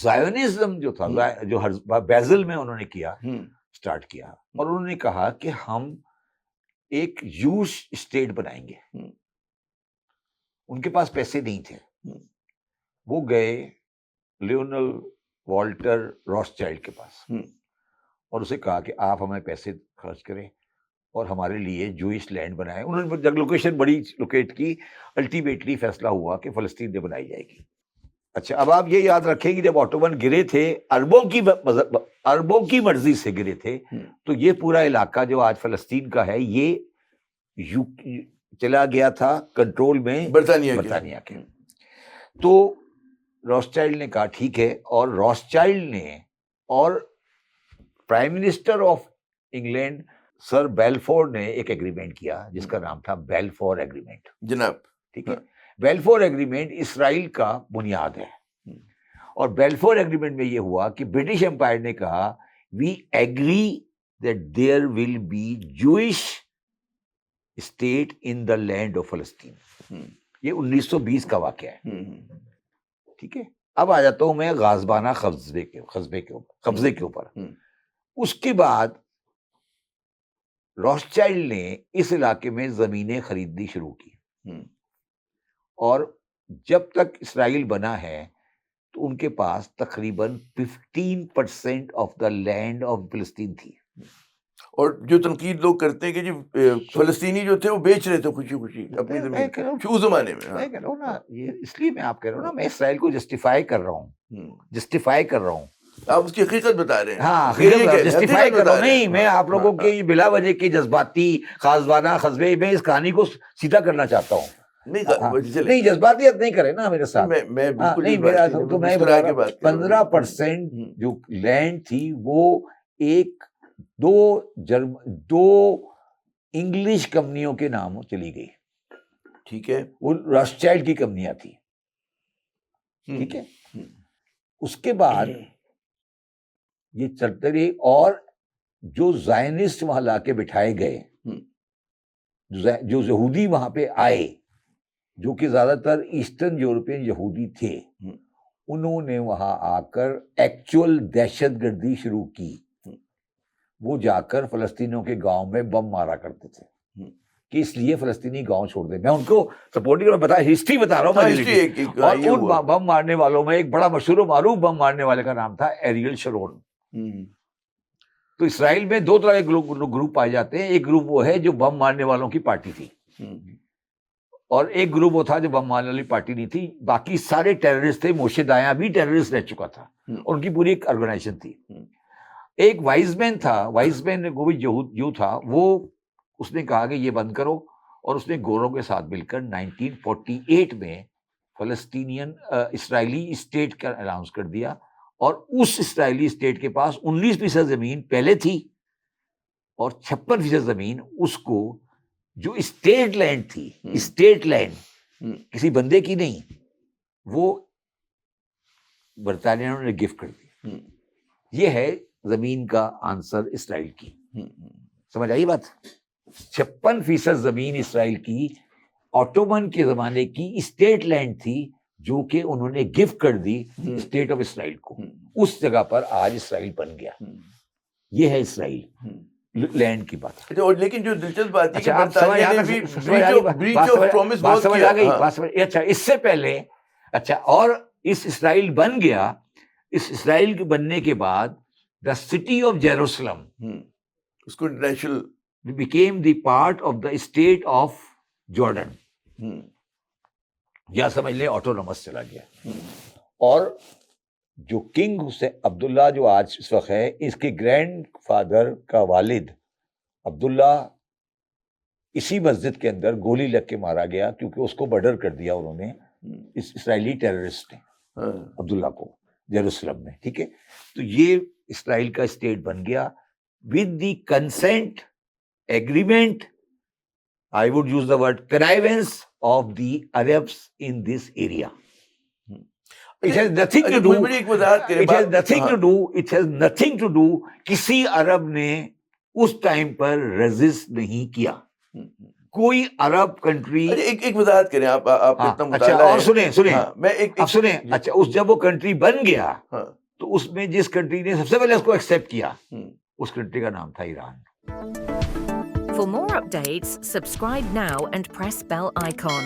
زائونزم جو تھا جو بیزل میں انہوں نے کیا سٹارٹ کیا، اور انہوں نے کہا کہ ہم ایک جوش اسٹیٹ بنائیں گے. ان کے پاس پیسے نہیں تھے، وہ گئے لیونل والٹر راسچائلڈ کے پاس اور اسے کہا کہ آپ ہمیں پیسے خرچ کریں اور ہمارے لیے جوئش لینڈ بنائیں. انہوں نے جب لوکیشن بڑی لوکیٹ کی، الٹیمیٹلی فیصلہ ہوا کہ فلسطین میں بنائی جائے گی. اچھا، اب آپ یہ یاد رکھیں کہ جب اوٹومن گرے تھے اربوں کی مرضی سے گرے تھے، تو یہ پورا علاقہ جو آج فلسطین کا ہے یہ چلا گیا تھا کنٹرول میں برطانیہ کے. تو راسچائلڈ نے کہا ٹھیک ہے، اور راسچائلڈ نے اور پرائم منسٹر آف انگلینڈ سر بیلفور نے ایک ایگریمنٹ کیا جس کا نام تھا بیلفور ایگریمنٹ جناب. ٹھیک ہے، بیلفور ایگریمنٹ اسرائیل کا بنیاد ہے. اور بیلفور ایگریمنٹ میں یہ ہوا کہ برٹش امپائر نے کہا we agree that there will be Jewish state in the land of فلسطین. یہ 1920 کا واقعہ ہے. ٹھیک ہے، اب آ جاتا ہوں میں غازبانہ قبضے کے اوپر. اس کے بعد راسچائلڈ نے اس علاقے میں زمینیں خریدنی شروع کی، اور جب تک اسرائیل بنا ہے تو ان کے پاس تقریباً 15% آف دا لینڈ آف فلسطین تھی. اور جو تنقید لوگ کرتے ہیں کہ جی فلسطینی جو تھے وہ بیچ رہے تھے خوشی خوشی اپنی زمین اس زمانے میں. میں کہہ رہا ہوں نا، یہ اس لیے میں آپ کہہ رہا ہوں نا، میں اسرائیل کو جسٹیفائی کر رہا ہوں. آپ اس کی حقیقت بتا رہے ہیں. ہاں، جسٹیفائی کر رہا ہوں. نہیں، میں آپ لوگوں کی بلا وجہ کی جذباتی غازوانہ قصبے میں اس کہانی کو سیدھا کرنا چاہتا ہوں. نہیں، جذباتیت نہیں کرے نا میرے ساتھ. میں بالکل نہیں، میرا تو میں 15% جو لینڈ تھی وہ دو انگلش کمپنیوں کے نام چلی گئی. ٹھیک ہے، وہ راسچائلڈ کی کمپنیاں تھی. ٹھیک ہے، اس کے بعد یہ چلتے رہی، اور جو زائنسٹ وہاں لا کے بٹھائے گئے، جو یہودی وہاں پہ آئے، جو کہ زیادہ تر ایسٹرن یورپین یہودی تھے، انہوں نے وہاں آ کر ایکچوئل دہشت گردی شروع کی. وہ جا کر فلسطینیوں کے گاؤں میں بم مارا کرتے تھے کہ اس لیے فلسطینی گاؤں چھوڑ دیں. میں ان کو سپورٹ نہیں کر رہا، ہسٹری بتا رہا ہوں. اور ان بم مارنے والوں میں ایک بڑا مشہور و معروف بم مارنے والے کا نام تھا ایریل شرون. تو اسرائیل میں دو طرح کے گروپ پائے جاتے ہیں. ایک گروپ وہ ہے جو بم مارنے والوں کی پارٹی تھی، اور ایک گروپ وہ تھا جو بم مارنے والی پارٹی نہیں تھی. باقی سارے ٹیررسٹ تھے. موشے دایاں بھی ٹیررسٹ رہ چکا تھا، اور ان کی پوری ایک آرگنائزیشن تھی. ایک وائز مین تھا، وائز مین وہ بھی یہود تھا. وہ اس نے کہا کہ یہ بند کرو، اور اس نے گوروں کے ساتھ مل کر 1948 میں فلسطینین اسرائیلی اسٹیٹ کا اناؤنس کر دیا. اور اس اسرائیلی اسٹیٹ کے پاس 19% زمین پہلے تھی، اور 56% زمین اس کو جو اسٹیٹ لینڈ تھی، اسٹیٹ لینڈ کسی بندے کی نہیں، وہ برطانیہ نے گفٹ کر دی. یہ ہے زمین کا آنسر اسرائیل کی. سمجھ آئی بات؟ 56% زمین اسرائیل کی اوٹومن کے زمانے کی اسٹیٹ لینڈ تھی، جو کہ انہوں نے گفٹ کر دی اسٹیٹ آف اسرائیل کو. اس جگہ پر آج اسرائیل بن گیا. یہ ہے اسرائیل لینڈ کی بات. لیکن جو دلچسپ بات ہے، اچھا اس سے پہلے، اچھا، اور اس اسرائیل بن گیا. اس اسرائیل کے بننے کے بعد the city of Jerusalem اس کو international became the part of the state of Jordan. یا سمجھ لیں آٹونومس چلا گیا. اور جو کنگ عبداللہ جو آج اس وقت ہے، اس کے گرینڈ فادر کا والد عبداللہ اسی مسجد کے اندر گولی لگ کے مارا گیا، کیونکہ اس کو مرڈر کر دیا انہوں نے، اس اسرائیلی ٹیررسٹ نے عبداللہ کو یروشلم میں. ٹھیک ہے، تو یہ اسرائیل کا اسٹیٹ بن گیا with the consent agreement, I would use the word connivance of the Arabs in this area. It has nothing to do. It has nothing to do. کسی عرب نے اس ٹائم پر ریزسٹ نہیں کیا. کوئی عرب کنٹری. ایک وضاحت کریں آپ کا اتنا اچھا مطالعہ اور ہے. سنیں میں ایک اب سنیں. اچھا اس جب وہ کنٹری بن گیا ہاں تو اس میں جس کنٹری نے سب سے پہلے اس کو ایکسیپٹ کیا اس کنٹری کا نام تھا Iran. For more updates, subscribe now and press bell icon.